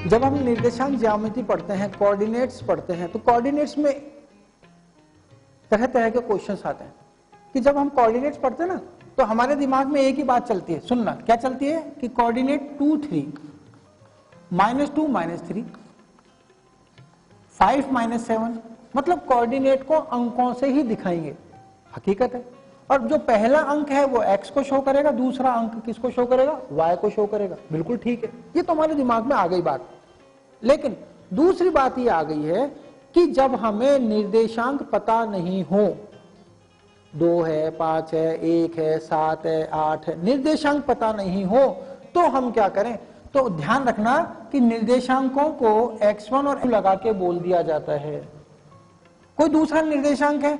जब हम निर्देशांक ज्यामिति पढ़ते हैं, कोऑर्डिनेट्स पढ़ते हैं, तो कोऑर्डिनेट्स में तरह तरह के क्वेश्चंस आते हैं कि जब हम कोऑर्डिनेट्स पढ़ते हैं ना, तो हमारे दिमाग में एक ही बात चलती है, सुनना क्या चलती है कि कोऑर्डिनेट 2 3 -2 -3 5 -7, मतलब कोऑर्डिनेट को अंकों से ही दिखाएंगे, हकीकत है। और जो पहला अंक है वो x को शो करेगा, दूसरा अंक किसको शो करेगा, y को शो करेगा। बिल्कुल ठीक है, ये तो हमारे दिमाग में आ गई बात। लेकिन दूसरी बात ये आ गई है कि जब हमें निर्देशांक पता नहीं हो, 2 है, 5 है, 1 है, 7 है, 8 है, निर्देशांक पता नहीं हो तो हम क्या करें। तो ध्यान रखना कि निर्देशांकों को x1 और लगा के बोल दिया जाता है। कोई दूसरा निर्देशांक है,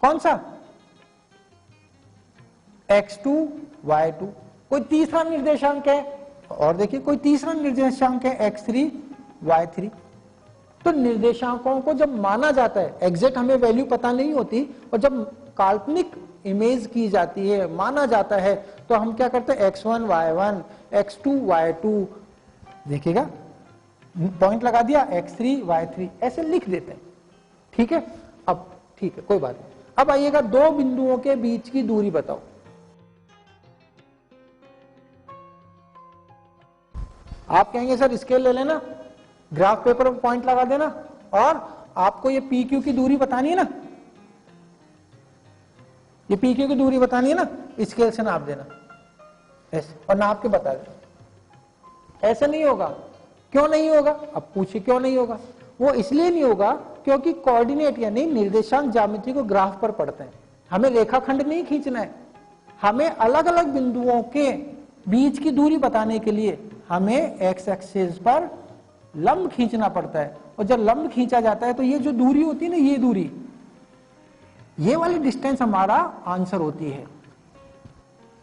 कौन सा, x2 y2। कोई तीसरा निर्देशांक है, और देखिए कोई तीसरा निर्देशांक है x3 y3। तो निर्देशांकों को जब माना जाता है, एग्जैक्ट हमें वैल्यू पता नहीं होती, और जब काल्पनिक इमेज की जाती है, माना जाता है, तो हम क्या करते हैं, x1 y1, x2 y2, देखिएगा पॉइंट लगा दिया, x3 y3 ऐसे लिख देते हैं। ठीक है, अब ठीक है, कोई बात नहीं। अब आइएगा, दो बिंदुओं के बीच की दूरी बताओ। आप कहेंगे सर स्केल ले लेना, ग्राफ पेपर पर पॉइंट लगा देना, और आपको ये पी क्यू की दूरी बतानी है ना, ये पी क्यू की दूरी बतानी है ना, स्केल से नाप देना ऐसे, और नाप के बता देना। ऐसे नहीं होगा। क्यों नहीं होगा, अब पूछिए क्यों नहीं होगा। वो इसलिए नहीं होगा क्योंकि कोऑर्डिनेट यानी निर्देशांक ज्यामिति को ग्राफ पर पढ़ते हैं, हमें रेखाखंड नहीं खींचना है। हमें अलग अलग बिंदुओं के बीच की दूरी बताने के लिए हमें एक्स एक्सिस पर लंब खींचना पड़ता है, और जब लंब खींचा जाता है तो ये जो दूरी होती है ना, ये दूरी, ये वाली डिस्टेंस हमारा आंसर होती है।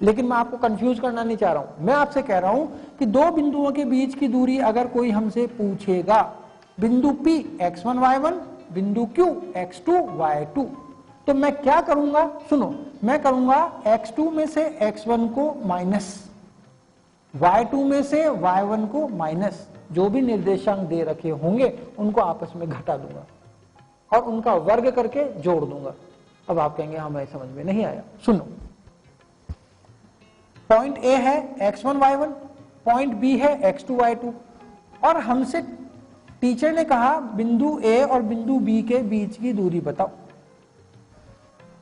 लेकिन मैं आपको कंफ्यूज करना नहीं चाह रहा हूं, मैं आपसे कह रहा हूं कि दो बिंदुओं के बीच की दूरी अगर कोई हमसे पूछेगा, बिंदु P x1 y1, बिंदु Q x2 y2, तो मैं क्या करूंगा, सुनो, मैं करूंगा x2 में से x1 को माइनस, y2 में से y1 को माइनस, जो भी निर्देशांक दे रखे होंगे उनको आपस में घटा दूंगा और उनका वर्ग करके जोड़ दूंगा। अब आप कहेंगे हमें समझ में नहीं आया। सुनो, पॉइंट A है x1 y1, पॉइंट B है x2 y2, और हमसे टीचर ने कहा बिंदु A और बिंदु B के बीच की दूरी बताओ।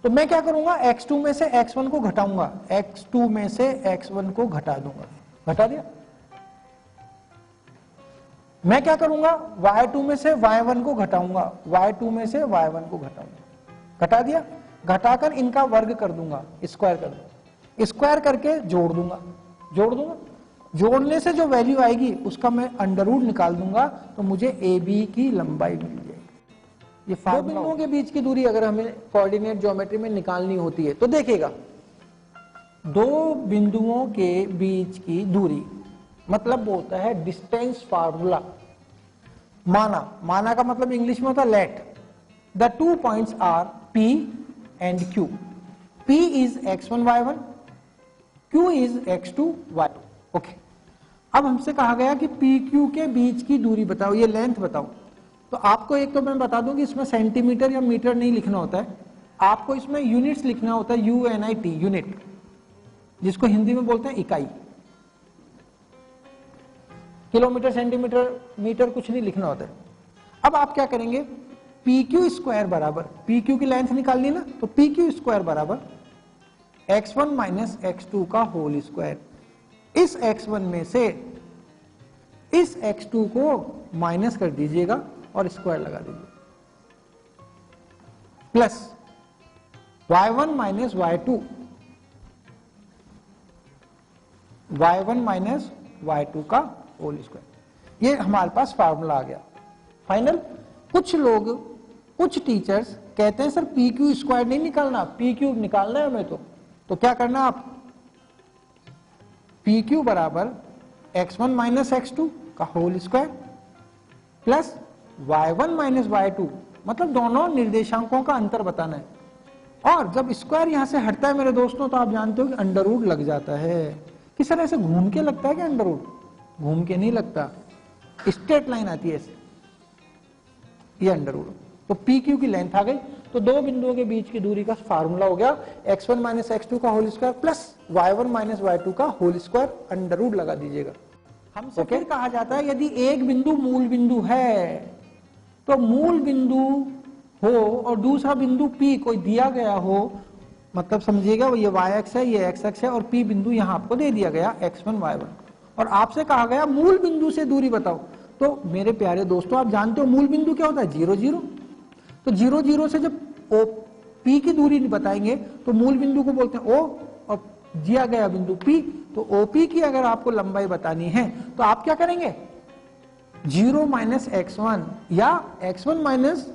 तो मैं क्या करूंगा, x2 में से x1 को घटाऊंगा, x2 में से x1 को घटा दूंगा, घटा दिया। मैं क्या करूंगा, y2 में से y1 को घटाऊंगा, y2 में से y1 को घटाऊंगा, घटा दिया। घटाकर इनका वर्ग कर दूंगा, स्क्वायर कर दूंगा, स्क्वायर करके जोड़ दूंगा, जोड़ दूंगा। जोड़ने से जो वैल्यू आएगी उसका मैं अंडर रूट निकाल दूंगा, तो मुझे AB की लंबाई मिल जाएगी। ये दो बिंदुओं के बीच की दूरी अगर हमें कोऑर्डिनेट ज्योमेट्री में निकालनी होती है तो देखिएगा, दो बिंदुओं के बीच की दूरी मतलब वो होता है डिस्टेंस फार्मूला। माना का मतलब इंग्लिश में होता है let. The two points are P and Q। P is x1 y1, Q is x2 y2। Okay, अब हमसे कहा गया कि PQ के बीच की दूरी बताओ, ये लेंथ बताओ। तो आपको एक तो मैं बता दूं कि इसमें सेंटीमीटर या मीटर नहीं लिखना होता है, आपको इसमें यूनिट्स लिखना होता है, UNIT, यूनिट, जिसको हिंदी में बोलते हैं इकाई। किलोमीटर, सेंटीमीटर, मीटर कुछ नहीं लिखना होता है। अब आप क्या करेंगे, PQ स्क्वायर बराबर, PQ की लेंथ निकालनी ना, तो PQ स्क्वायर बराबर x1 माइनस x2 का होल स्क्वायर। इस x1 में से इस x2 को माइनस कर दीजिएगा और स्क्वायर लगा दीजिए, plus y1 minus y2, y1 minus y2 का होल स्क्वायर। ये हमारे पास फार्मूला आ गया फाइनल। कुछ लोग, कुछ टीचर्स कहते हैं सर PQ स्क्वायर नहीं निकालना, PQ निकालना है हमें, तो क्या करना, आप PQ बराबर x1 माइनस x2 का whole square plus y1 minus y2, मतलब दोनों निर्देशांकों का अंतर बताना है। और जब स्क्वायर यहां से हटता है मेरे दोस्तों, तो आप जानते हो कि अंडर रूट लग जाता है। कि सर ऐसे घूम के लगता है कि अंडर रूट, घूम के नहीं लगता, स्ट्रेट लाइन आती है ऐसे, ये अंडर रूट। तो पी क्यू की लेंथ आ गई। तो दो बिंदुओं के बीच की दूरी का फार्मूला हो गया x1 माइनस x2 का whole square plus y1 minus y2 का होल स्क्वायर, अंडर रूट लगा दीजिएगा। हमसे फिर कहा जाता है यदि एक बिंदु मूल बिंदु है, तो मूल बिंदु हो और दूसरा बिंदु P कोई दिया गया हो, मतलब समझिएगा ये y अक्ष है, ये x अक्ष है और P बिंदु यहां आपको दे दिया गया x1 y1, और आपसे कहा गया मूल बिंदु से दूरी बताओ। तो मेरे प्यारे दोस्तों, आप जानते हो मूल बिंदु क्या होता है? 0 0। तो 0 0 से जब ओ P की दूरी बताएंगे तो मूल बिंदु को बोलते हैं O, और दिया गया बिंदु P, तो OP की अगर आपको लंबाई बतानी है तो आप क्या करेंगे? 0 माइनस x1 या x1 माइनस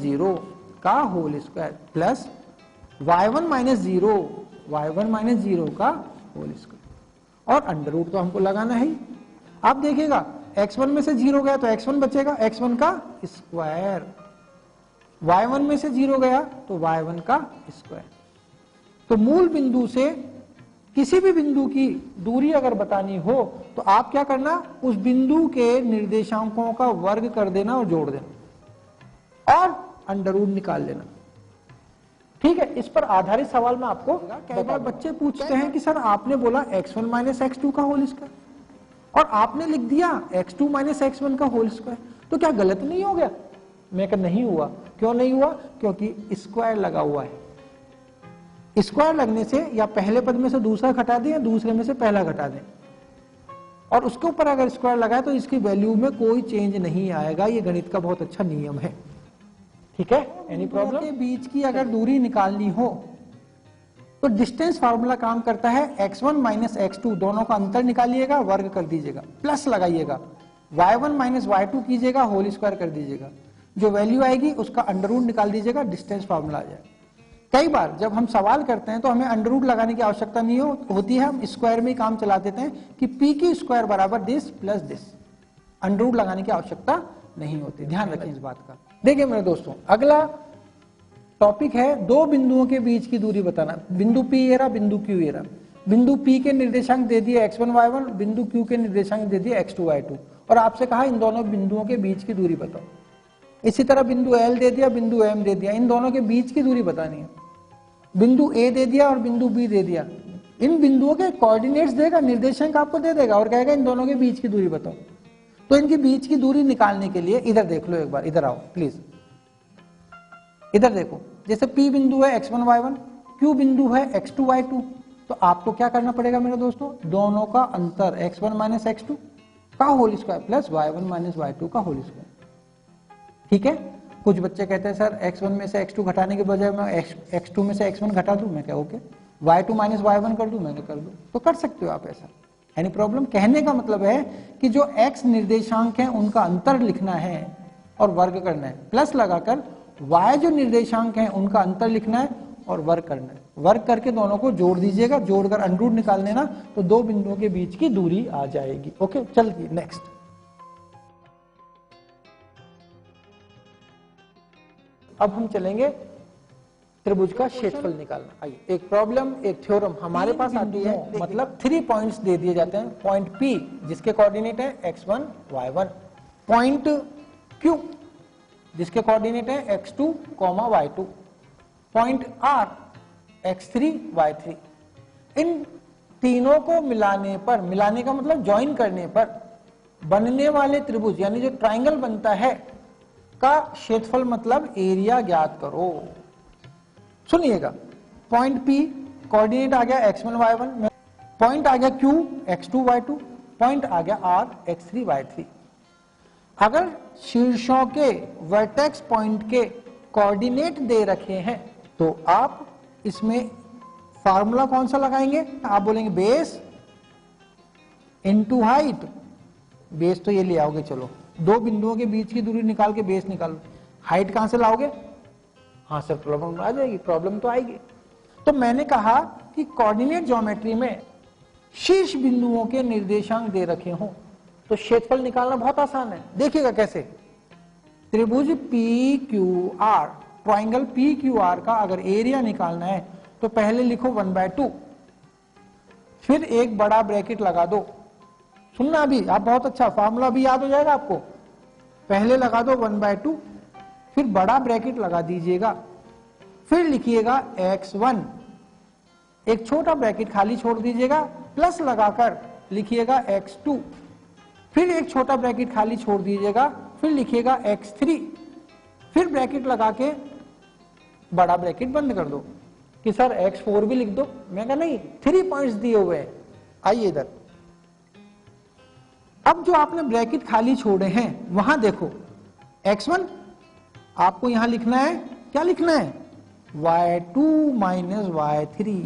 0 का whole square plus y1 minus 0 का होल स्क्वायर, और अंडर रूट तो हमको लगाना है ही। आप देखिएगा x1 में से 0 गया तो x1 बचेगा, x1 का स्क्वायर, y1 में से 0 गया तो y1 का स्क्वायर। तो मूल बिंदु से किसी भी बिंदु की दूरी अगर बतानी हो तो आप क्या करना? उस बिंदु के निर्देशांकों का वर्ग कर देना और जोड़ देना और अंडर रूट निकाल लेना। ठीक है, इस पर आधारित सवाल में आपको कई बार बच्चे पूछते हैं कि सर आपने बोला x1 माइनस x2 का होल स्क्वायर और आपने लिख दिया x2 माइनस x1 का होल स्क्वायर, तो क्या गलत नहीं हो गया? मैं कहा नहीं हुआ। क्यों नहीं हुआ? क्योंकि स्क्वायर लगा हुआ है। स्क्वायर लगने से या पहले पद में से दूसरा घटा दें या दूसरे में से पहला घटा दें, और उसके ऊपर अगर स्क्वायर लगाए तो इसकी वैल्यू में कोई चेंज नहीं आएगा। ये गणित का बहुत अच्छा नियम है। ठीक है, एनी प्रॉब्लम? के बीच की अगर दूरी निकालनी हो तो डिस्टेंस फार्मूला काम करता है x1 माइनस x2, दोनों का अंतर निकालिएगा, वर्ग कर दीजिएगा, प्लस लगाइएगा, y1 माइनस y2 कीजिएगा, होल स्क्वायर कर दीजिएगा, जो वैल्यू आएगी उसका अंडर रूट निकाल दीजिएगा, डिस्टेंस फार्मूला आ जाएगा। कई बार जब हम सवाल करते हैं तो हमें अंडर रूट लगाने की आवश्यकता नहीं होती है, हम स्क्वायर में ही काम चला देते हैं कि p की स्क्वायर बराबर this plus this, under root लगाने की आवश्यकता नहीं होती। ध्यान रखें इस बात का। देखिए मेरे दोस्तों, अगला टॉपिक है दो बिंदुओं के बीच की दूरी बताना। बिंदु P ये रहा, बिंदु Q ये रहा। बिंदु P के निर्देशांक दे दिए x1 y1, बिंदु Q के निर्देशांक दे दिए x2 y2, और आपसे कहा इन दोनों बिंदुओं के बीच की दूरी बताओ। इसी तरह बिंदु L दे दिया, बिंदु M दे दिया, इन दोनों के बीच की दूरी बतानी है। बिंदु A दे दिया और बिंदु B दे दिया, इन बिंदुओं के कोऑर्डिनेट्स देगा, निर्देशांक आपको दे देगा और कहेगा इन दोनों के बीच की दूरी बताओ। तो इनके बीच की दूरी निकालने के लिए इधर देख लो एक बार, इधर आओ प्लीज, इधर देखो। जैसे P बिंदु है x1 y1, Q बिंदु है x2 y2, तो आपको क्या करना पड़ेगा मेरे दोस्तों? दोनों का अंतर x1 माइनस x2 का whole square plus y1 minus y2 का होल स्क्वायर। ठीक है, कुछ बच्चे कहते हैं सर x1 में से x2 घटाने के बजाय मैं x2 में से x1 घटा दूं, मैं क्या ओके, y2 माइनस y1 कर दूं, मैंने कर दूं, तो कर सकते हो आप ऐसा, एनी प्रॉब्लम? कहने का मतलब है कि जो x निर्देशांक है उनका अंतर लिखना है और वर्ग करना है, प्लस लगाकर y जो निर्देशांक है उनका अंतर लिखना है और वर्ग करना है। वर्ग करके दोनों को जोड़ दीजिएगा, जोड़कर अंडर रूट निकाल लेना, तो दो बिंदुओं के बीच की दूरी आ जाएगी। ओके, चलिए नेक्स्ट। अब हम चलेंगे त्रिभुज का क्षेत्रफल निकालना। आइए, एक प्रॉब्लम, एक थ्योरम हमारे पास आती है, मतलब 3 पॉइंट्स दे दिए जाते हैं। पॉइंट P जिसके कोऑर्डिनेट है x1 y1, पॉइंट Q जिसके कोऑर्डिनेट है x2, y2, point R x3, y3। इन तीनों को मिलाने पर, मिलाने का मतलब ज्वाइन करने पर बनने वाले त्रिभुज यानी जो ट्राइंगल बनता है का क्षेत्रफल मतलब एरिया ज्ञात करो। सुनिएगा, पॉइंट P कोऑर्डिनेट आ गया x1 y1, पॉइंट आ गया Q x2 y2, पॉइंट आ गया R x3 y3। अगर शीर्षों के वर्टेक्स पॉइंट के कोऑर्डिनेट दे रखे हैं तो आप इसमें फार्मूला कौन सा लगाएंगे? आप बोलेंगे बेस इनटू हाइट। बेस तो ये ले आओगे, चलो दो बिंदुओं के बीच की दूरी निकाल के बेस निकालो। हाइट कहां से लाओगे? हाँ सर प्रॉब्लम आ जाएगी, प्रॉब्लम तो आएगी। तो मैंने कहा कि कोऑर्डिनेट ज्योमेट्री में शीर्ष बिंदुओं के निर्देशांक दे रखे हों तो क्षेत्रफल निकालना बहुत आसान है। देखिएगा कैसे। त्रिभुज PQR, ट्राइंगल PQR का अगर एरिया निकालना है तो पहले लिखो 1/2, फिर एक बड़ा ब्रैकेट लगा दो, सुनना अभी आप, बहुत अच्छा फॉर्मूला भी याद हो जाएगा आपको। पहले लगा दो 1/2, फिर बड़ा ब्रैकेट लगा दीजिएगा, फिर लिखिएगा x1, एक छोटा ब्रैकेट खाली छोड़ दीजिएगा, प्लस लगाकर लिखिएगा x2, फिर एक छोटा ब्रैकेट खाली छोड़ दीजिएगा, फिर लिखिएगा x3, फिर ब्रैकेट लगा के बड़ा ब्रैकेट बंद कर दो कि सर x4 भी लिख दो। मैं कहा नहीं, 3 पॉइंट्स दिए हुए हैं। आइए इधर, अब जो आपने ब्रैकेट खाली छोड़े हैं वहां देखो, x1 आपको यहां लिखना है, क्या लिखना है, y2 माइनस y3।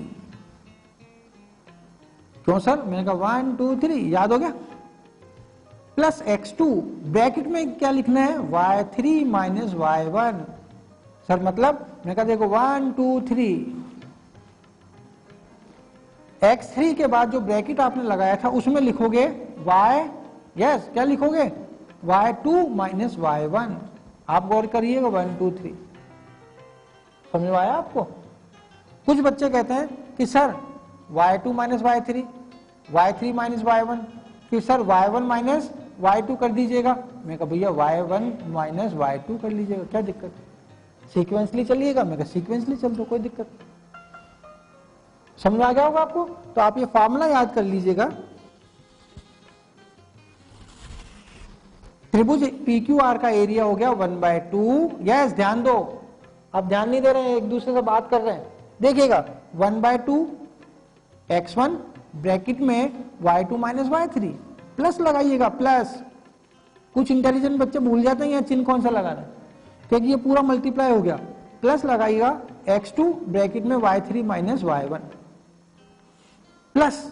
क्यों सर, मैंने कहा 1 2 3 याद हो गया, प्लस x2, ब्रैकेट में क्या लिखना है, y3 माइनस y1। सर मतलब, मैंने कहा देखो 1 2 3, x3 के बाद जो ब्रैकेट आपने लगाया था उसमें लिखोगे y, यस क्या लिखोगे, y2 माइनस y1। आप गौर करिएगा 1 2 3, समझ में आया आपको। कुछ बच्चे कहते हैं कि sir y2 minus y3, y3 minus y1, फिर सर y1 माइनस y2 कर दीजिएगा। मैं कहा भैया y1 माइनस y2 कर लीजिएगा, क्या दिक्कत, सीक्वेंसली चलिएगा। मैं कहा सीक्वेंसली चल दो, कोई दिक्कत। समझ आ गया होगा आपको। तो आप ये फॉर्मूला याद कर लीजिएगा, त्रिभुज PQR का एरिया हो गया 1/2। यस ध्यान दो, आप ध्यान नहीं दे रहे हैं, एक दूसरे से बात कर रहे हैं। देखिएगा 1/2 x1 ब्रैकेट में y2 माइनस y3, प्लस लगाइएगा प्लस। कुछ इंटेलिजेंट बच्चे भूल जाते हैं यहाँ चिन्ह कौन सा लगाना है, क्योंकि ये पूरा मल्टीप्लाई हो गया। प्लस लगाइएगा x2 ब्रैकेट में y3 minus y1, plus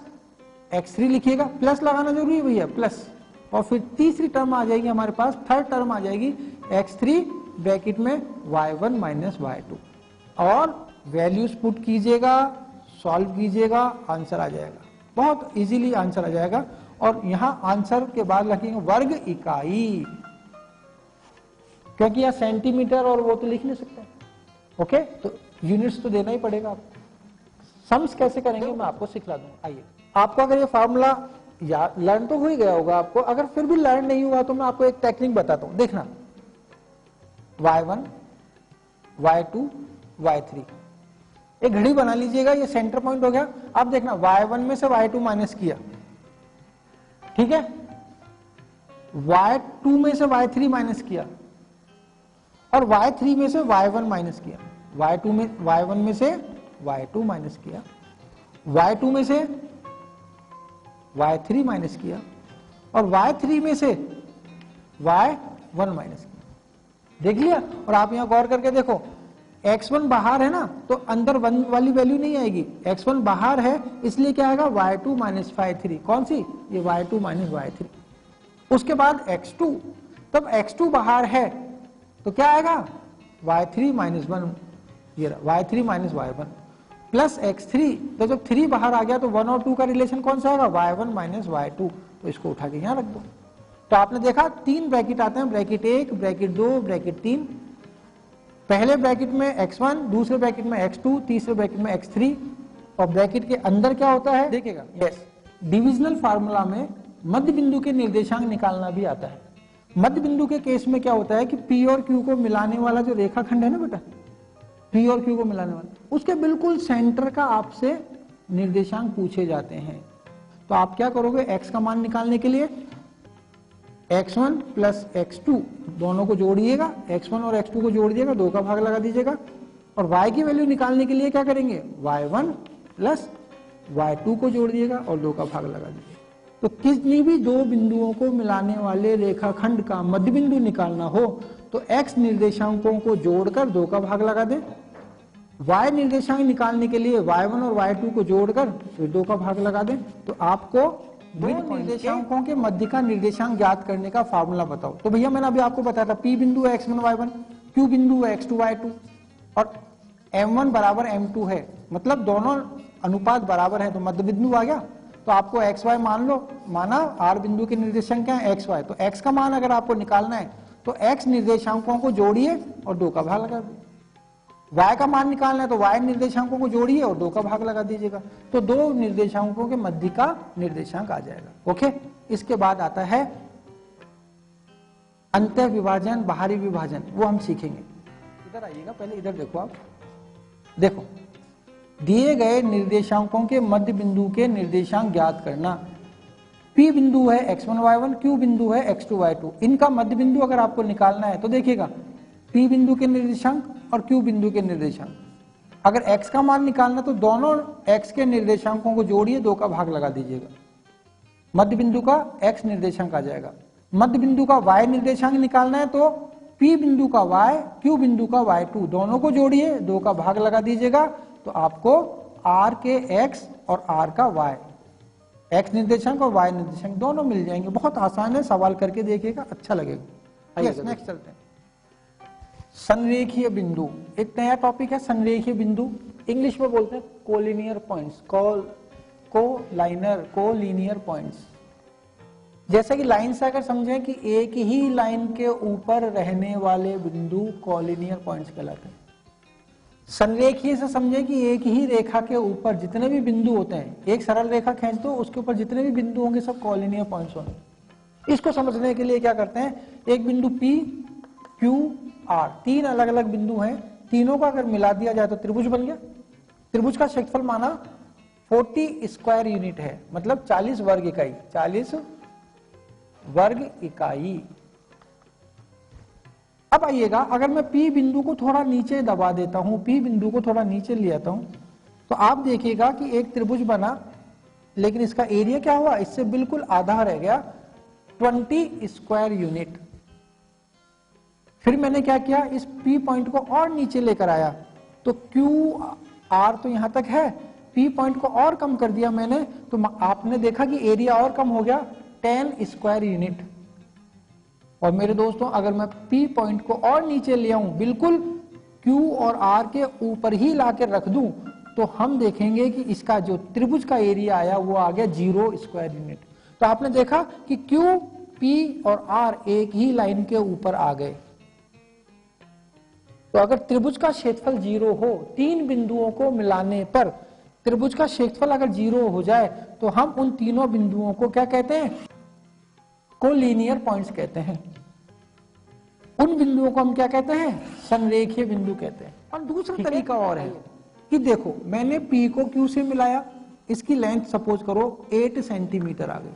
x3 लिखिएगा, प्लस लगाना जरूरी है भैया, प्लस। और फिर तीसरी टर्म आ जाएगी हमारे पास, थर्ड टर्म आ जाएगी x3 ब्रैकेट में y1 माइनस y2, और वैल्यूज पुट कीजिएगा, सॉल्व कीजिएगा, आंसर आ जाएगा, बहुत इजीली आंसर आ जाएगा। और यहां आंसर के बाद लिखेंगे वर्ग इकाई, क्योंकि यह सेंटीमीटर और वो तो लिख नहीं सकते। ओके, तो यूनिट्स तो देना ही पड़ेगा आपको। सम्स कैसे करेंगे मैं आपको सिखला दूंगा। आइए, आपको अगर ये फार्मूला लर्न तो हो ही गया होगा आपको, अगर फिर भी लर्न नहीं हुआ तो मैं आपको एक टेक्निक बताता हूं, देखना। y1 y2 y3, एक घड़ी बना लीजिएगा, ये सेंटर पॉइंट हो गया। अब देखना y1 में से y2 माइनस किया, ठीक है, y2 में से y3 माइनस किया, और y3 में से y1 माइनस किया, y1 में से y2 माइनस किया, y2 में से y3 माइनस किया, और y3 में से y1 माइनस किया। देख लिया। और आप यहां गौर करके देखो, x1 बाहर है ना, तो अंदर 1 वाली वैल्यू नहीं आएगी। x1 बाहर है, इसलिए क्या आएगा, y2 माइनस y3। कौन सी, ये y2 माइनस y3। उसके बाद x2, तब x2 बाहर है तो क्या आएगा, y3 माइनस 1, ये y3 minus y1, plus x3। तो जब 3 बाहर आ गया तो 1 और 2 का रिलेशन कौन सा आएगा, y1 माइनस y2। तो इसको उठा के यहां रख दो। तो आपने देखा 3 ब्रैकेट आते हैं, ब्रैकेट 1, ब्रैकेट 2, ब्रैकेट 3। पहले ब्रैकेट में x1, दूसरे ब्रैकेट में x2, तीसरे ब्रैकेट में x3, और ब्रैकेट के अंदर क्या होता है देखिएगा। यस, डिविजनल फार्मूला में मध्य बिंदु के निर्देशांक निकालना भी आता है। मध्य बिंदु के केस में क्या होता है कि P और Q को मिलाने वाला जो रेखाखंड है ना बेटा, P और Q को मिलाने वाला, उसके बिल्कुल सेंटर का आपसे निर्देशांक पूछे जाते हैं। तो आप क्या करोगे, x का मान निकालने के लिए x1 प्लस x2 दोनों को जोड़िएगा, x1 और x2 को जोड़ दिएगा, 2 का भाग लगा दीजिएगा। और y की वैल्यू निकालने के लिए क्या करेंगे, y1 प्लस y2 को जोड़ दिएगा और 2 का भाग लगा दीजिएगा। तो किसी भी 2 बिंदुओं को मिलाने वाले रेखाखंड का मध्य बिंदु निकालना हो तो x निर्देशांकों को जोड़कर 2 का भाग लगा दें, y निर्देशांक निकालने के लिए y1 और y2 को जोड़कर फिर 2 का भाग लगा दें। तो आपको दो निर्देशांकों के मध्य का निर्देशांक ज्ञात करने का फार्मूला बताओ। तो भैया मैंने अभी आपको बताया था, P बिंदु है x1 y1, Q बिंदु है x2 y2, और M1 बराबर M2 है, मतलब दोनों अनुपात बराबर है, तो मध्य बिंदु आ गया। तो आपको एक्स वाई मान लो, माना आर बिंदु के निर्देशांक क्या है, एक्स वाई। तो एक्स का मान अगर आपको निकालना है तो एक्स निर्देशांकों को जोड़िए और 2 का भाग लगा दो। y का मान निकालना है तो y निर्देशांकों को जोड़िए और 2 का भाग लगा दीजिएगा, तो 2 निर्देशांकों के मध्य का निर्देशांक आ जाएगा। ओके, इसके बाद आता है अंतः विभाजन, बाहरी विभाजन, वो हम सीखेंगे। इधर आइएगा, पहले इधर देखो आप, देखो दिए गए निर्देशांकों के मध्य बिंदु के निर्देशांक ज्ञात करना। P बिंदु है x1 y1, Q बिंदु है x2 y2। इनका मध्य बिंदु अगर आपको निकालना है तो देखिएगा P बिंदु के निर्देशांक और Q बिंदु के निर्देशांक। अगर x का मान निकालना तो दोनों x के निर्देशांकों को जोड़िए, 2 का भाग लगा दीजिएगा, मध्य बिंदु का x निर्देशांक आ जाएगा। मध्य बिंदु का y निर्देशांक निकालना है तो P बिंदु का y, Q बिंदु का y2, दोनों को जोड़िए, 2 का भाग लगा दीजिएगा, तो आपको R के x और R का y, x निर्देशांक और y निर्देशांक दोनों मिल जाएंगे। बहुत आसान है, सवाल करके देखिएगा, अच्छा लगेगा। नेक्स्ट चलते हैं। संरेखीय बिंदु, एक नया टॉपिक है संरेखीय बिंदु, इंग्लिश में बोलते हैं कोलिनियर पॉइंट्स, कोलिनियर पॉइंट्स। जैसे कि लाइन से अगर समझें कि एक ही लाइन के ऊपर रहने वाले बिंदु कोलिनियर पॉइंट्स कहलाते हैं। संरेखीय से समझें कि एक ही रेखा के ऊपर जितने भी बिंदु होते हैं, एक सरल रेखा खींच दो, उसके ऊपर जितने भी बिंदु होंगे सब कोलिनियर पॉइंट्स होंगे। इसको समझने के लिए क्या करते हैं, एक बिंदु P, Q, R, 3 अलग अलग बिंदु हैं, तीनों का अगर मिला दिया जाए तो त्रिभुज बन गया। त्रिभुज का क्षेत्रफल माना 40 स्क्वायर यूनिट है, मतलब 40 वर्ग इकाई, 40 वर्ग इकाई। अब आइएगा, अगर मैं P बिंदु को थोड़ा नीचे दबा देता हूं, P बिंदु को थोड़ा नीचे ले आता हूं, तो आप देखिएगा कि एक त्रिभुज बना, लेकिन इसका एरिया क्या हुआ, इससे बिल्कुल आधा रह गया, 20 स्क्वायर यूनिट। फिर मैंने क्या किया, इस P पॉइंट को और नीचे लेकर आया, तो QR तो यहां तक है, P पॉइंट को और कम कर दिया मैंने, तो आपने देखा कि एरिया और कम हो गया, 10 स्क्वायर यूनिट। और मेरे दोस्तों, अगर मैं P पॉइंट को और नीचे ले आऊं, बिल्कुल Q और R के ऊपर ही लाकर रख दूं, तो हम देखेंगे कि इसका जो त्रिभुज का एरिया आया वो आ गया 0 स्क्वायर यूनिट। तो आपने देखा कि Q, P और R एक ही लाइन के ऊपर आ गए। तो अगर त्रिभुज का क्षेत्रफल 0 हो, 3 बिंदुओं को मिलाने पर त्रिभुज का क्षेत्रफल अगर 0 हो जाए, तो हम उन तीनों बिंदुओं को क्या कहते हैं, कोलिनियर पॉइंट्स कहते हैं। उन बिंदुओं को हम क्या कहते हैं, संरेखीय बिंदु कहते हैं। और दूसरा तरीका और है कि देखो, मैंने P को Q से मिलाया, इसकी लेंथ सपोज करो 8 सेंटीमीटर आ गई।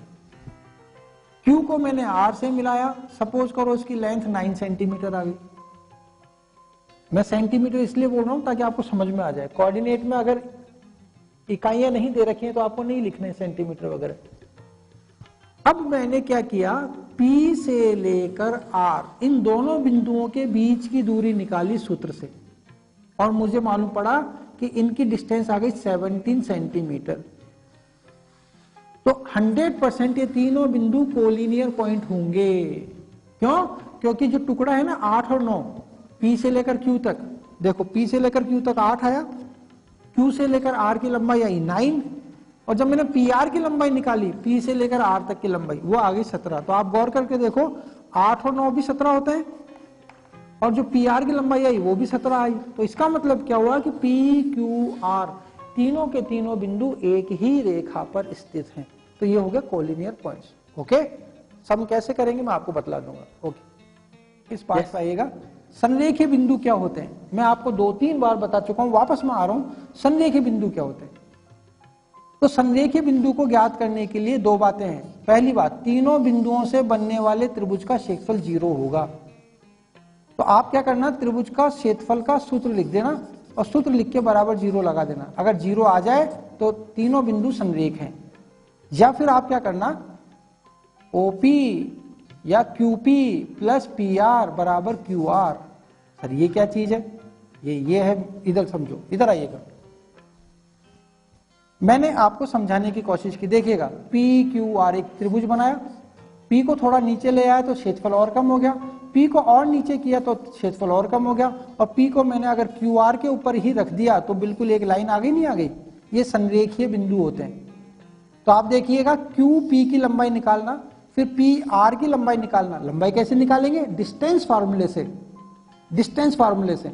Q को मैंने R से मिलाया, सपोज करो इसकी लेंथ 9 सेंटीमीटर आ गई। मैं सेंटीमीटर इसलिए बोल रहा हूं ताकि आपको समझ में आ जाए। कोऑर्डिनेट में अगर इकाइयां नहीं दे रखी हैं तो आपको नहीं लिखने सेंटीमीटर वगैरह। अब मैंने क्या किया, P से लेकर R, इन दोनों बिंदुओं के बीच की दूरी निकाली सूत्र से, और मुझे मालूम पड़ा कि इनकी डिस्टेंस आ गई 17 सेंटीमीटर। तो 100% ये तीनों बिंदु कोलिनियर पॉइंट होंगे। क्यों? क्योंकि जो टुकड़ा है ना 8 और 9, P से लेकर Q तक, देखो P से लेकर Q तक 8 आया, Q से लेकर R की लंबाई आई 9, और जब मैंने PR की लंबाई निकाली, P से लेकर R तक की लंबाई, वो आ गई 17। तो आप गौर करके देखो, 8 और 9 भी 17 होते हैं, और जो PR की लंबाई आई वो भी 17 आई। तो इसका मतलब क्या हुआ कि P, Q, R तीनों के तीनों बिंदु एक ही रेखा पर स्थित हैं। तो ये हो गया कोलिनियर पॉइंट्स। ओके, सम कैसे करेंगे मैं आपको बतला दूंगा। ओके, इस पार्ट पे आइएगा। संरेखीय बिंदु क्या होते हैं, मैं आपको 2-3 बार बता चुका हूं, वापस मैं आ रहा हूं। संरेखीय बिंदु क्या होते हैं? तो संरेखीय बिंदु को ज्ञात करने के लिए 2 बातें हैं। पहली बात, तीनों बिंदुओं से बनने वाले त्रिभुज का क्षेत्रफल 0 होगा। तो आप क्या करना, त्रिभुज का क्षेत्रफल का सूत्र लिख देना, और सूत्र लिख के बराबर 0 लगा देना। अगर 0 आ जाए तो तीनों बिंदु संरेख हैं। या फिर आप क्या करना, OP या QP प्लस PR बराबर QR। सर ये क्या चीज है, ये है, इधर समझो, इधर आइएगा। मैंने आपको समझाने की कोशिश की। देखिएगा, PQR एक त्रिभुज बनाया, P को थोड़ा नीचे ले आया तो क्षेत्रफल और कम हो गया, P को और नीचे किया तो क्षेत्रफल और कम हो गया, और P को मैंने अगर QR के ऊपर ही रख दिया तो बिल्कुल एक लाइन आ गई, नहीं आ गई। ये संरेखीय बिंदु होते हैं। तो आप देखिएगा, QP की लंबाई निकालना, फिर PR की लंबाई निकालना। लंबाई कैसे निकालेंगे, डिस्टेंस फार्मूले से। डिस्टेंस फार्मूले से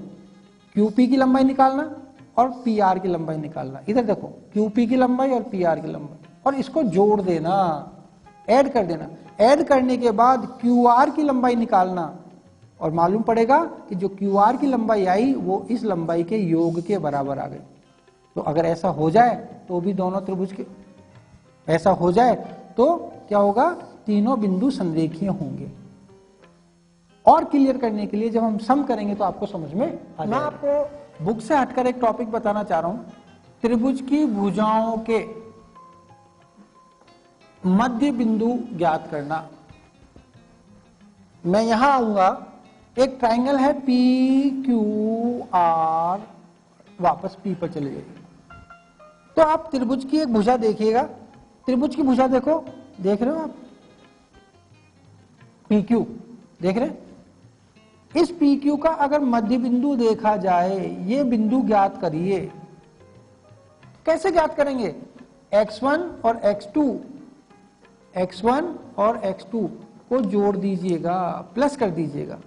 QP की लंबाई निकालना और PR की लंबाई निकालना। इधर देखो QP की लंबाई और PR की लंबाई, और इसको जोड़ देना, ऐड कर देना। ऐड करने के बाद QR की लंबाई निकालना, और मालूम पड़ेगा कि जो QR की लंबाई आई वो इस लंबाई के योग के बराबर आ गई। तो अगर ऐसा हो जाए तो भी दोनों त्रिभुज के, ऐसा हो जाए तो क्या होगा, तीनों बिंदु संरेखीय होंगे। और क्लियर करने के लिए जब हम सम करेंगे तो आपको समझ में आ जाएगा। मैं आपको बुक से हटकर एक टॉपिक बताना चाह रहा हूं, त्रिभुज की भुजाओं के मध्य बिंदु ज्ञात करना। मैं यहां आऊंगा, एक ट्राइंगल है PQR, वापस P पर चले जाइए। तो आप त्रिभुज की एक भुजा देखिएगा, त्रिभुज की भुजा देखो, देख रहे हो आप, PQ देख रहे हैं। इस PQ का अगर मध्य बिंदु देखा जाए, ये बिंदु ज्ञात करिए। कैसे ज्ञात करेंगे, x1 और x1 और x2 को जोड़ दीजिएगा, प्लस कर दीजिएगा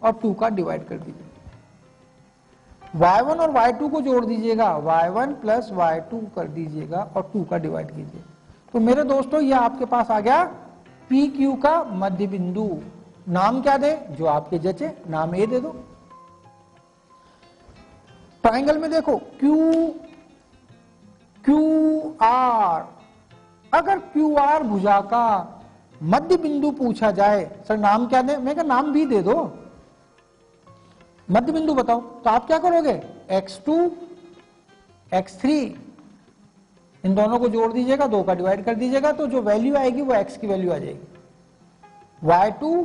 और 2 का डिवाइड कर दीजिएगा। y1 और y2 को जोड़ दीजिएगा, y1 प्लस y2 कर दीजिएगा और 2 का डिवाइड कीजिए। तो मेरे दोस्तों ये आपके पास आ गया PQ का मध्य बिंदु। नाम क्या दे, जो आपके जचे, नाम A दे दो। ट्राइंगल में देखो QR, अगर QR भुजा का मध्य बिंदु पूछा जाए, सर नाम क्या दे, मैं कहा नाम भी दे दो, मध्य बिंदु बताओ। तो आप क्या करोगे, x2 x3 इन दोनों को जोड़ दीजिएगा, 2 का डिवाइड कर दीजिएगा, तो जो वैल्यू आएगी वो x की वैल्यू आ जाएगी। y2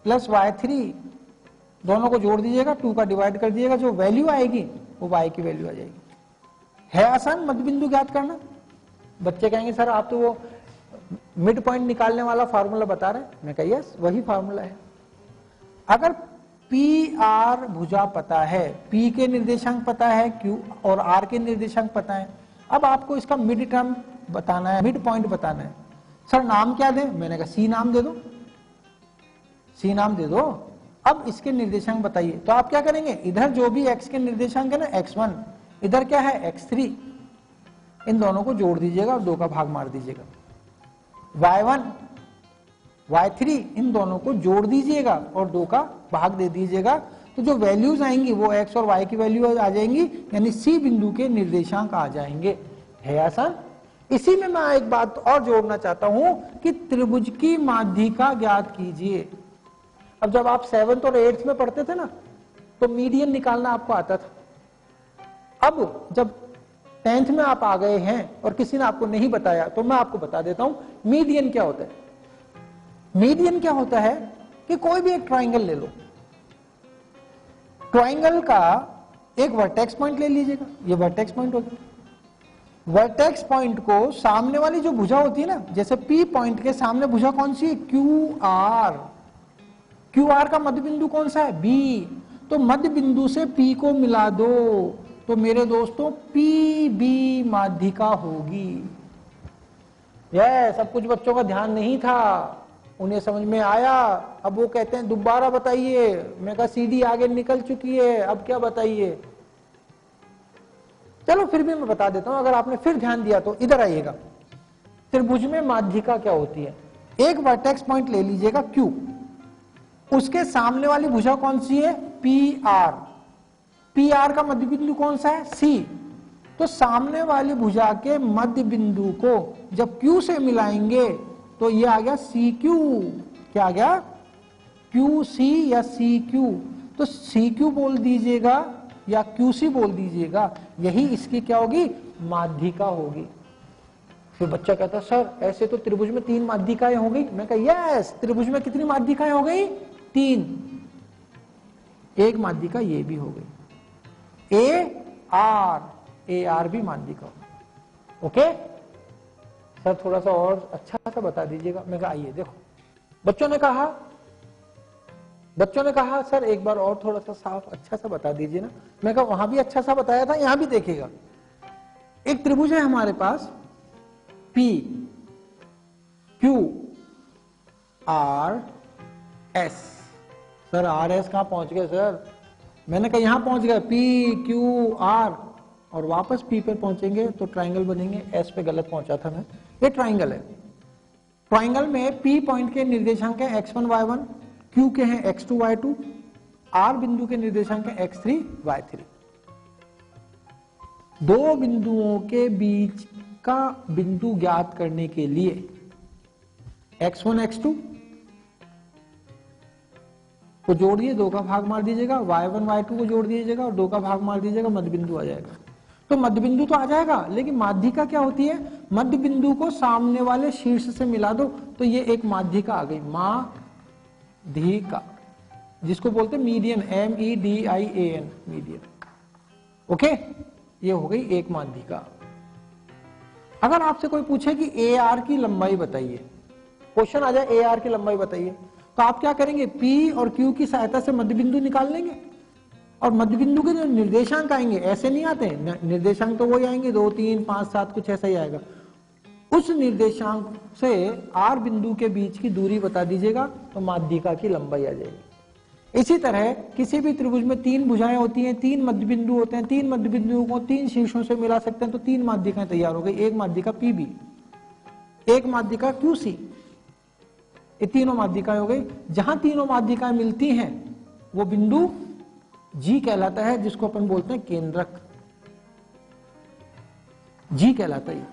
प्लस y3 दोनों को जोड़ दीजिएगा, 2 का डिवाइड कर दीजिएगा, जो वैल्यू आएगी वो y की वैल्यू आ जाएगी। है आसान मध्य बिंदु ज्ञात करना। बच्चे कहेंगे सर आप तो वो मिड पॉइंट निकालने वाला फार्मूला बता रहे हैं, मैं कहा यस वही फार्मूला है। अगर PR भुजा पता है, P के निर्देशांक पता है, Q और R के निर्देशांक पता है, अब आपको इसका मिड टर्म बताना है, मिड पॉइंट बताना है। सर नाम क्या दे, मैंने कहा C नाम दे दो, C नाम दे दो। अब इसके निर्देशांक बताइए, तो आप क्या करेंगे, इधर जो भी x के निर्देशांक है ना, x1, इधर क्या है x3, इन दोनों को जोड़ दीजिएगा और 2 का भाग मार दीजिएगा। y1 y3 इन दोनों को जोड़ दीजिएगा और 2 का भाग दे दीजिएगा, तो जो वैल्यूज आएंगी वो x और y की वैल्यू आ जाएंगी, यानी C बिंदु के निर्देशांक आ जाएंगे। है आसान। इसी में मैं एक बात और जोड़ना चाहता हूं कि त्रिभुज की माध्यिका ज्ञात कीजिए। अब जब आप 7th और 8th में पढ़ते थे ना, तो मीडियन निकालना आपको आता था। अब जब 10th में आप आ गए हैं और किसी ने आपको नहीं बताया, तो मैं आपको बता देता हूं मीडियन क्या होता है। मीडियन क्या होता है कि कोई भी एक ट्राइंगल ले लो, ट्राइंगल का एक वर्टेक्स पॉइंट ले लीजिएगा, ये वर्टेक्स पॉइंट होता है। वर्टेक्स पॉइंट को सामने वाली जो भुजा होती है ना, जैसे P पॉइंट के सामने भुजा कौन सी है, QR। QR का मध्य बिंदु कौन सा है, B। तो मध्य बिंदु से P को मिला दो, तो मेरे दोस्तों PB माध्यिका होगी। यह सब कुछ बच्चों का ध्यान नहीं था, उन्हें समझ में आया। अब वो कहते हैं दोबारा बताइए, मैं कहा CD आगे निकल चुकी है, अब क्या बताइए। चलो फिर भी मैं बता देता हूं, अगर आपने फिर ध्यान दिया तो इधर आइएगा। त्रिभुज में माध्यिका क्या होती है, एक वर्टेक्स पॉइंट ले लीजिएगा Q, उसके सामने वाली भुजा कौन सी है, PR। PR का मध्य बिंदु कौन सा है, C। तो सामने वाली भुजा के मध्य बिंदु को जब Q से मिलाएंगे तो ये आ गया CQ। क्या आ गया, QC या CQ। तो CQ बोल दीजिएगा या QC बोल दीजिएगा, यही इसकी क्या होगी, माध्यिका होगी। फिर बच्चा कहता सर ऐसे तो त्रिभुज में 3 माध्यिकाएं हो गई। मैं कहा यस, त्रिभुज में कितनी माध्यिकाएं हो गई, 3। एक माध्यिका ये भी हो गई, AR भी माध्यिका। ओके सर थोड़ा सा और अच्छा सा बता दीजिएगा। मैं कहा आइए देखो, बच्चों ने कहा सर एक बार और थोड़ा सा साफ अच्छा सा बता दीजिए ना। मैं कहा वहां भी अच्छा सा बताया था, यहां भी देखिएगा। एक त्रिभुज है हमारे पास P Q R S। Sir RS कहां पहुंच गए सर, मैंने कहा यहां पहुंच गए पी क्यू आर और वापस पी पे पहुंचेंगे तो ट्राइंगल बनेंगे। एस पे गलत पहुंचा था मैं। ये ट्राइंगल है। ट्राइंगल में पी पॉइंट के निर्देशांक है x1 y1, क्यू के हैं x2 y2, आर बिंदु के निर्देशांक है x3 y3। दो बिंदुओं के बीच का बिंदु ज्ञात करने के लिए x1 x2 को जोड़ दिए, 2 का भाग मार दीजिएगा, y1 y2 को जोड़ दीजिएगा और 2 का भाग मार दीजिएगा, मध्य बिंदु आ जाएगा। तो मध्य बिंदु तो आ जाएगा, लेकिन माध्यिका क्या होती है? मध्य बिंदु को सामने वाले शीर्ष से मिला दो तो ये एक माध्यिका आ गई, माध्यिका, जिसको बोलते हैं मीडियन, MEDIAN, मीडियन। ओके, ये हो गई एक माध्यिका। अगर आपसे कोई पूछे कि AR की लंबाई बताइए, क्वेश्चन आ जाए AR की लंबाई बताइए, तो आप क्या करेंगे? P और Q की सहायता से मध्य बिंदु निकाल लेंगे और मध्य बिंदु के जो निर्देशांक आएंगे, ऐसे नहीं आते निर्देशांक, तो वही आएंगे 2 3 5 7 कुछ ऐसा ही आएगा। उस निर्देशांक से R बिंदु के बीच की दूरी बता दीजिएगा तो माध्यिका की लंबाई आ जाएगी। इसी तरह किसी भी त्रिभुज में 3 भुजाएं होती हैं, 3 मध्य बिंदु होते हैं, 3 मध्य बिंदुओं को 3 शीर्षों से मिला सकते हैं, तो 3 माध्यिकाएं तैयार हो गई। एक माध्यिका PB, एक माध्यिका QC, ये तीनों माध्यिकाएं हो गई। जहां तीनों माध्यिकाएं मिलती हैं वो बिंदु G कहलाता है, जिसको अपन बोलते हैं केंद्रक, G कहलाता है।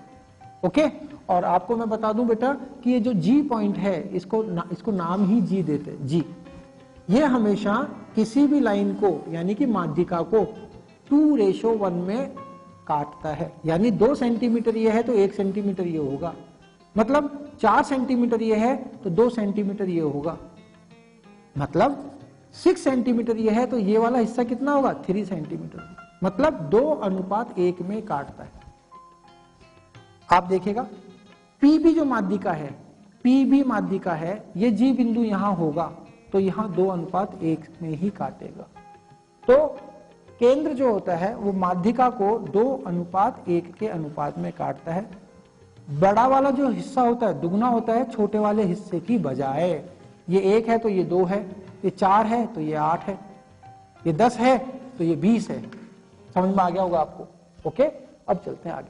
ओके, और आपको मैं बता दूं बेटा कि ये जो G पॉइंट है, इसको नाम ही G देते हैं, G। ये हमेशा किसी भी लाइन को यानी कि माध्यिका को 2:1 में काटता है। यानी 2 सेंटीमीटर ये है तो 1 सेंटीमीटर ये होगा, मतलब 4 सेंटीमीटर ये है तो 2 सेंटीमीटर ये होगा, मतलब 6 सेंटीमीटर ये है तो ये वाला हिस्सा कितना होगा? 3 सेंटीमीटर, मतलब 2:1 में काटता है। आप देखिएगा PB जो माध्यिका है, PB माध्यिका है, ये G बिंदु यहां होगा तो यहां 2:1 में ही काटेगा। तो केंद्र जो होता है वो माध्यिका को 2:1 के अनुपात में काटता है। बड़ा वाला जो हिस्सा होता है दुगना होता है छोटे वाले हिस्से की बजाय। ये 1 है तो ये 2 है, ये 4 है तो ये 8 है, ये 10 है तो ये 20 है। समझ में आ गया होगा आपको? ओके, अब चलते हैं आगे।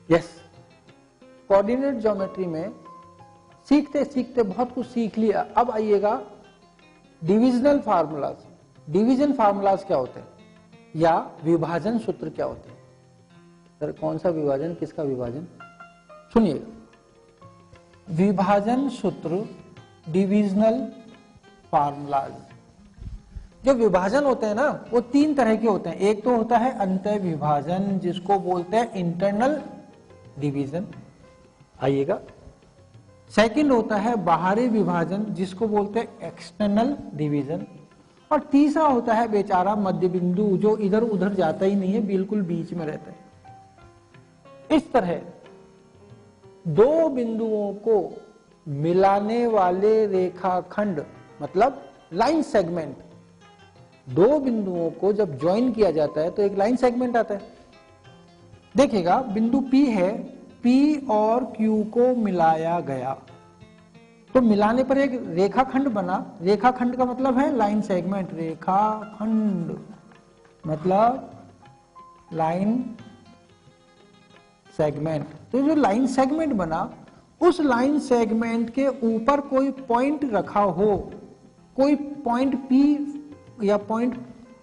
यस, कोऑर्डिनेट ज्योमेट्री में सीखते सीखते बहुत कुछ सीख लिया। अब आइएगा डिविजनल फार्मूलाज। डिवीजन फार्मूलाज क्या होते हैं या विभाजन सूत्र क्या होते हैं? सर कौन सा विभाजन, किसका विभाजन? सुनिएगा, विभाजन सूत्र, डिविजनल फार्मूलाज। जो विभाजन होते हैं ना वो 3 तरह के होते हैं। एक तो होता है अंतः विभाजन, जिसको बोलते हैं इंटरनल डिवीजन, आइएगा। सेकंड होता है बाहरी विभाजन, जिसको बोलते हैं एक्सटर्नल डिवीजन। और तीसरा होता है बेचारा मध्य बिंदु, जो इधर उधर जाता ही नहीं है, बिल्कुल बीच में रहता है। इस तरह 2 बिंदुओं को मिलाने वाले रेखाखंड, मतलब लाइन सेगमेंट, 2 बिंदुओं को जब ज्वाइन किया जाता है तो एक लाइन सेगमेंट आता है। देखिएगा बिंदु P है, P और Q को मिलाया गया तो मिलाने पर एक रेखाखंड बना। रेखाखंड का मतलब है लाइन सेगमेंट, रेखाखंड मतलब लाइन सेगमेंट। तो जो लाइन सेगमेंट बना, उस लाइन सेगमेंट के ऊपर कोई पॉइंट रखा हो, कोई पॉइंट P या पॉइंट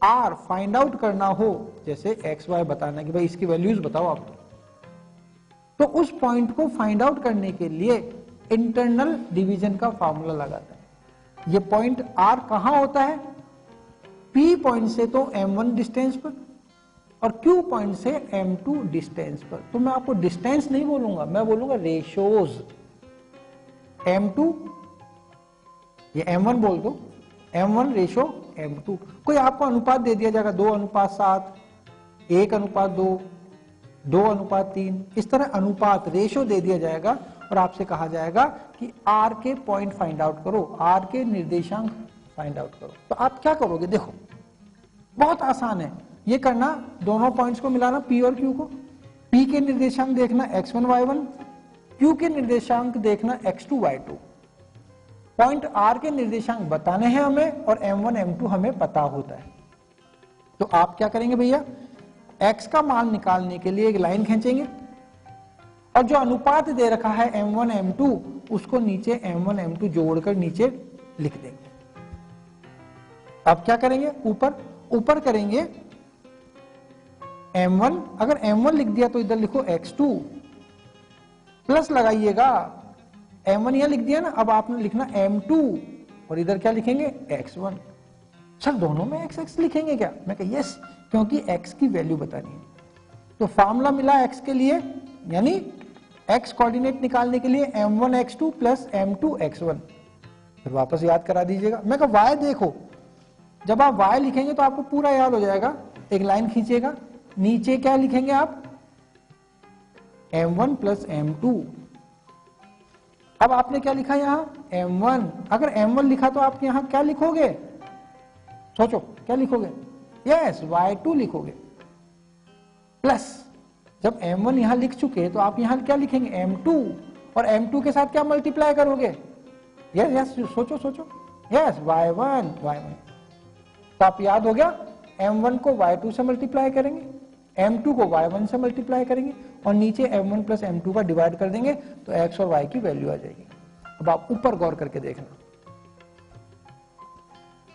R फाइंड आउट करना हो, जैसे x y बताना कि भाई इसकी वैल्यूज बताओ आप, तो उस पॉइंट को फाइंड आउट करने के लिए इंटरनल डिवीजन का फार्मूला लगाता है। ये पॉइंट R कहां होता है? P पॉइंट से तो M1 डिस्टेंस पर और Q पॉइंट से M2 डिस्टेंस पर। तो मैं आपको डिस्टेंस नहीं बोलूंगा, मैं बोलूंगा रेशोज। M2 ये M1 बोल दो, M1 रेशो M2। कोई आपको अनुपात दे दिया जाएगा 2:7, 1:2, 2:3, इस तरह अनुपात रेशो दे दिया जाएगा और आपसे कहा जाएगा कि R के पॉइंट फाइंड आउट करो, R के निर्देशांक फाइंड आउट करो। तो आप क्या करोगे? देखो बहुत आसान है ये करना, दोनों पॉइंट्स को मिलाना, P और Q को। P के निर्देशांक देखना x1 y1, Q के निर्देशांक देखना x2 y2। पॉइंट आर के निर्देशांक बताने हैं हमें और m1 m2 हमें पता होता है। तो आप क्या करेंगे भैया, x का मान निकालने के लिए एक लाइन खींचेंगे और जो अनुपात दे रखा है m1 m2 उसको नीचे m1 m2 जोड़कर नीचे लिख देंगे। अब क्या करेंगे, ऊपर करेंगे m1, अगर m1 लिख दिया तो इधर लिखो x2 प्लस लगाइएगा, m1 यहां लिख दिया ना, अब आपने लिखना m2 और इधर क्या लिखेंगे x1। सर दोनों में x x लिखेंगे क्या, मैं कहा यस, क्योंकि x की वैल्यू बतानी है। तो फॉर्मूला मिला x के लिए, यानी x कोऑर्डिनेट निकालने के लिए m1 x2 plus m2 x1। फिर वापस याद करा दीजिएगा। मैं कहा y देखो, जब आप y लिखेंगे तो आपको पूरा याद हो जाएगा। एक लाइन खींचिएगा, नीचे क्या लिखेंगे आप, m1 प्लस m2। अब आपने क्या लिखा यहां m1, अगर m1 लिखा तो आप यहां क्या लिखोगे, सोचो क्या लिखोगे, यस y2 लिखोगे। प्लस जब m1 यहां लिख चुके तो आप यहां क्या लिखेंगे m2 और m2 के साथ क्या मल्टीप्लाई करोगे, यस यस सोचो यस y1। तो आप याद हो गया, m1 को y2 से मल्टीप्लाई करेंगे, m2 को y1 से मल्टीप्लाई करेंगे और नीचे m1 प्लस m2 का डिवाइड कर देंगे तो x और y की वैल्यू आ जाएगी। अब आप ऊपर गौर करके देखना,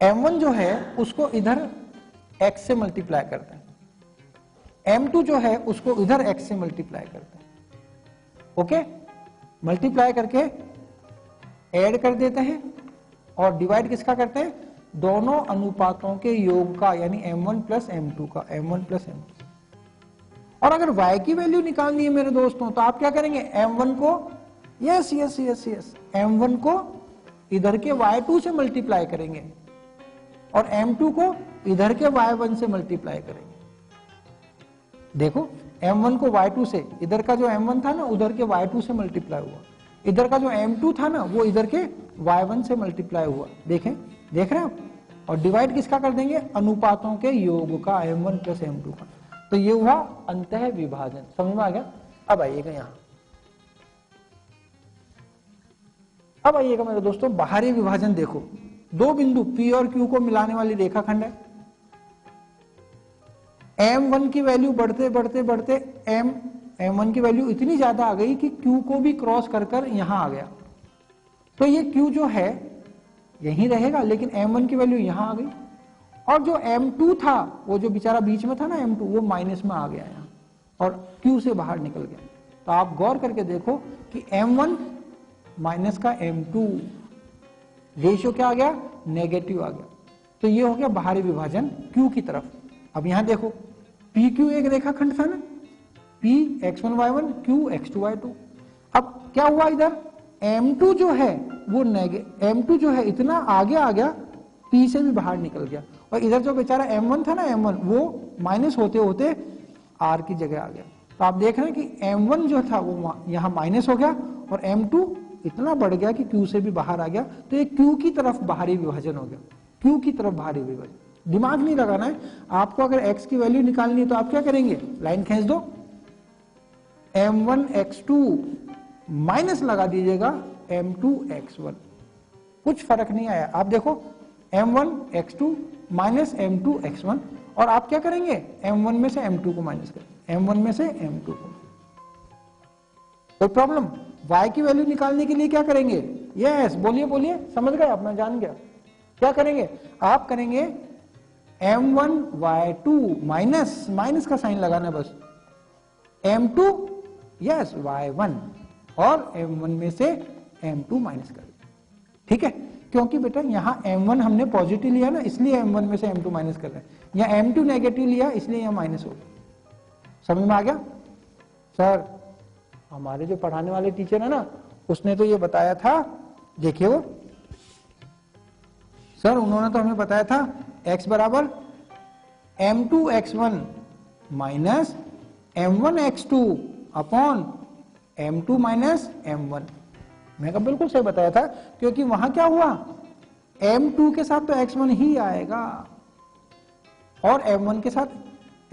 m1 जो है उसको इधर x से मल्टीप्लाई करते हैं, m2 जो है उसको इधर x से मल्टीप्लाई करते हैं। ओके, मल्टीप्लाई करके ऐड कर देते हैं और डिवाइड किसका करते हैं, दोनों अनुपातों के योग का, यानी m1 प्लस m2 का, m1 प्लस m2। और अगर y की वैल्यू निकालनी है मेरे दोस्तों तो आप क्या करेंगे, m1 को यस m1 को इधर के y2 से मल्टीप्लाई करेंगे और m2 को इधर के y1 से मल्टीप्लाई करेंगे। देखो m1 को y2 से, इधर का जो m1 था ना उधर के y2 से मल्टीप्लाई हुआ, इधर का जो m2 था ना वो इधर के y1 से मल्टीप्लाई हुआ। देखें, देख रहे हैं आप, और डिवाइड किसका कर देंगे, अनुपातों के योग का, m1 प्लस m2 का। तो ये हुआ अंतः विभाजन, समझ में आ गया। अब आइएगा यहां, अब आइएगा मेरे दोस्तों, बाहरी विभाजन देखो, दो बिंदु P और Q को मिलाने वाली रेखाखंड है। M1 की वैल्यू बढ़ते बढ़ते M1 की वैल्यू इतनी ज्यादा आ गई कि Q को भी क्रॉस कर यहां आ गया। तो ये Q जो है यहीं रहेगा, लेकिन M1 की वैल्यू यहां आ गई और जो M2 था वो जो बेचारा बीच में था ना M2, वो माइनस में आ गया यहां और Q से बाहर निकल गया। तो आप गौर करके देखो कि M1 माइनस का M2 रेशियो क्या आ गया, नेगेटिव आ गया। तो ये हो गया बाहरी विभाजन Q की तरफ। अब यहां देखो PQ एक रेखाखंड था ना, P x1 y1 Q x2 y2। अब क्या हुआ, इधर M2 जो है वो M2 जो है इतना आगे आ गया, P से भी बाहर निकल गया और इधर जो बेचारा M1 था ना, M1 वो माइनस होते होते R की जगह आ गया। तो आप देख रहे हैं कि M1 जो था वो यहां माइनस हो गया और M2 इतना बढ़ गया कि Q से भी बाहर आ गया। तो ये Q की तरफ बाहरी विभाजन हो गया, Q की तरफ बाहरी विभाजन। दिमाग नहीं लगाना है आपको, अगर x की वैल्यू निकालनी है तो आप क्या करेंगे, लाइन खींच दो, m1 x2 माइनस लगा दीजिएगा m2 x1, कुछ फर्क नहीं आया। आप देखो m1 x2 minus m2 x1 और आप क्या करेंगे, m1 में से m2 को माइनस करें, m1 में से m2 को। कोई प्रॉब्लम, y की वैल्यू निकालने के लिए क्या करेंगे, यस बोलिए बोलिए, समझ गए आप, मैं जान गया। क्या करेंगे, आप करेंगे m1 y2 माइनस, माइनस का साइन लगाना बस, m2 यस y1 और m1 में से m2 माइनस कर, ठीक है। क्योंकि बेटा यहाँ m1 हमने पॉजिटिव लिया ना, इसलिए m1 में से m2 माइनस कर रहे हैं, यहाँ m2 नेगेटिव लिया इसलिए यहाँ माइनस हो गया। समझ में आ गया। सर हमारे जो पढ़ाने वाले टीचर है ना, उसने तो ये बताया था, देखिए वो सर उन्होंने तो हमें बताया था x बराबर m2 x1 minus m1 x2 upon m2 minus m1। मैं कहा बिल्कुल सही बताया था, क्योंकि वहां क्या हुआ, m2 के साथ तो x1 ही आएगा और m1 के साथ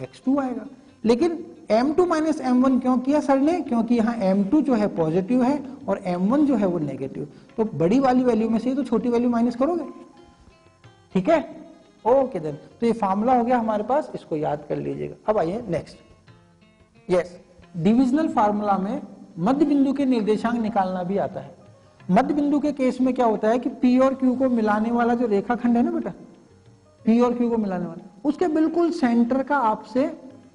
x2 आएगा, लेकिन m2 माइनस m1 क्यों किया सर ने? क्योंकि यहाँ m2 जो है पॉजिटिव है और m1 जो है वो नेगेटिव। तो बड़ी वाली वैल्यू में से तो छोटी वैल्यू माइनस करोगे, ठीक है? ओके देन, तो ये फार्मूला हो गया हमारे पास, इसको याद कर लीजिएगा। अब आइए नेक्स्ट। यस, डिविजनल फार्मूला में मध्य बिंदु के निर्देशांक निकालना भी आता है। मध्य बिंदु के केस में क्या होता है कि P और Q को मिलाने वाला जो रेखाखंड है ना बेटा, P और Q को मिलाने वाला, उसके बिल्कुल सेंटर का आपसे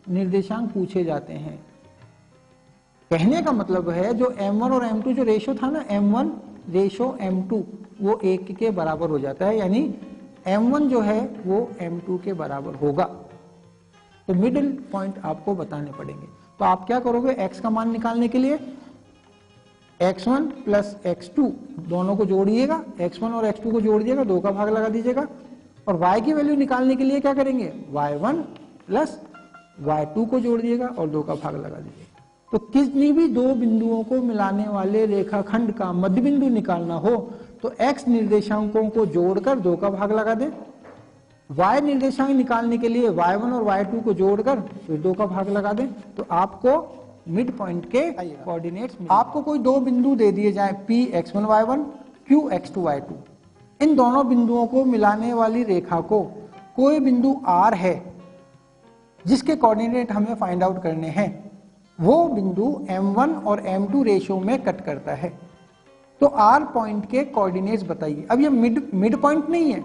निर्देशांक पूछे जाते हैं। कहने का मतलब है जो m1 और m2 जो रेशो था ना, m1 रेशो m2 वो 1 के बराबर हो जाता है, यानी m1 जो है वो m2 के बराबर होगा। तो मिडिल पॉइंट आपको बताने पड़ेंगे। तो आप क्या करोगे, x का मान निकालने के लिए x1 प्लस x2 दोनों को जोड़िएगा, x1 और x2 को जोड़ दिएगा, 2 का भाग लगा दीजिएगा। और y की वैल्यू निकालने के लिए क्या करेंगे, y1 प्लस y2 को जोड़ दिएगा और 2 का भाग लगा दीजिएगा। तो कितनी भी दो बिंदुओं को मिलाने वाले रेखाखंड का मध्य बिंदु निकालना हो तो x निर्देशांकों को जोड़कर 2 का भाग लगा दें, y निर्देशांक निकालने के लिए y1 और y2 को जोड़कर फिर 2 का भाग लगा दें। तो आपको मिड पॉइंट के कोऑर्डिनेट्स, आपको कोई दो बिंदु दे दिए जाए P x1 y1 Q x2 y2, इन दोनों बिंदुओं को मिलाने वाली रेखा को कोई बिंदु R है जिसके कोऑर्डिनेट हमें फाइंड आउट करने हैं, वो बिंदु m1 और m2 रेशो में कट करता है। तो R पॉइंट के कोऑर्डिनेट्स बताइए। अब ये मिड पॉइंट नहीं है,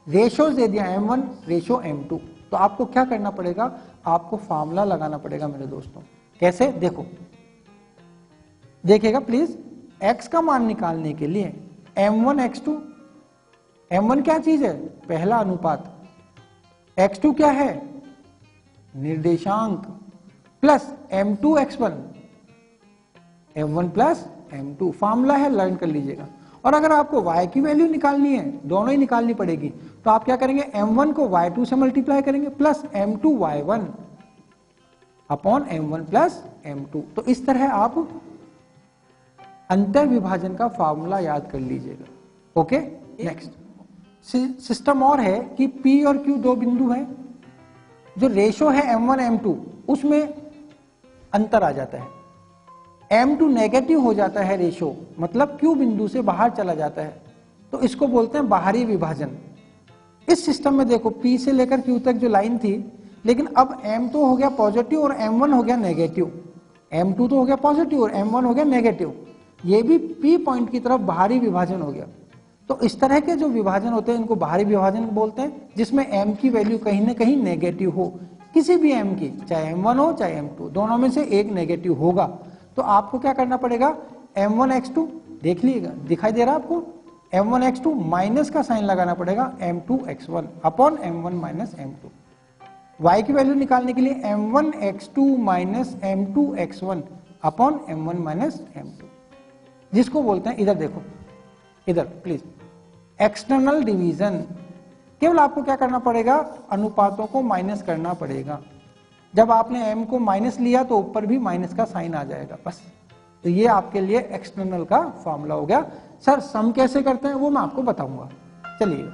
रेशो दे दिया m1 रेशो m2। तो आपको क्या करना पड़ेगा, आपको फार्मूला लगाना पड़ेगा मेरे दोस्तों। कैसे, देखो देखिएगा प्लीज। x का मान निकालने के लिए m1 x2, m1 क्या चीज है, पहला अनुपात, x2 क्या है, निर्देशांक, plus m2 x1, m1 plus m2 formula है, लर्न कर लीजिएगा। और अगर आपको y की वैल्यू निकालनी है, दोनों ही निकालनी पड़ेगी, तो आप क्या करेंगे, m1 को y2 से मल्टीप्लाई करेंगे plus m2 y1 upon m1 plus m2। तो इस तरह आप अंतर विभाजन का फार्मूला याद कर लीजिएगा। ओके, नेक्स्ट सिस्टम और है कि P और Q दो बिंदु हैं, जो रेशो है m1 m2 उसमें अंतर आ जाता है, m2 नेगेटिव हो जाता है रेशो, मतलब Q बिंदु से बाहर चला जाता है, तो इसको बोलते हैं बाहरी विभाजन। इस सिस्टम में देखो P से लेकर Q तक जो लाइन थी, लेकिन अब m तो हो गया पॉजिटिव और m1 हो गया नेगेटिव, m2 तो हो गया पॉजिटिव और m1 हो गया नेगेटिव, ये भी P पॉइंट की तरफ बाहरी विभाजन हो गया। तो इस तरह के जो विभाजन होते हैं इनको बाहरी विभाजन बोलते हैं, जिसमें m की वैल्यू कहीं ना कहीं नेगेटिव हो, किसी भी m की, चाहे m1 हो चाहे m2, दोनों में से एक नेगेटिव होगा। तो आपको क्या करना पड़ेगा, m1 x2 देख लीजिएगा, दिखाई दे रहा है आपको, m1 x2 माइनस का साइन लगाना पड़ेगा m2 x1 upon m1 minus m2। y की वैल्यू निकालने के लिए m1 x2 minus m2 x1 upon m1 minus m2, जिसको बोलते हैं, इधर देखो, इधर प्लीज, एक्सटर्नल डिवीजन। केवल आपको क्या करना पड़ेगा, अनुपातों को माइनस करना पड़ेगा। जब आपने m को माइनस लिया तो ऊपर भी माइनस का साइन आ जाएगा, बस। तो ये आपके लिए एक्सटर्नल का फॉर्मूला हो गया। सर सम कैसे करते हैं वो मैं आपको बताऊंगा, चलिए।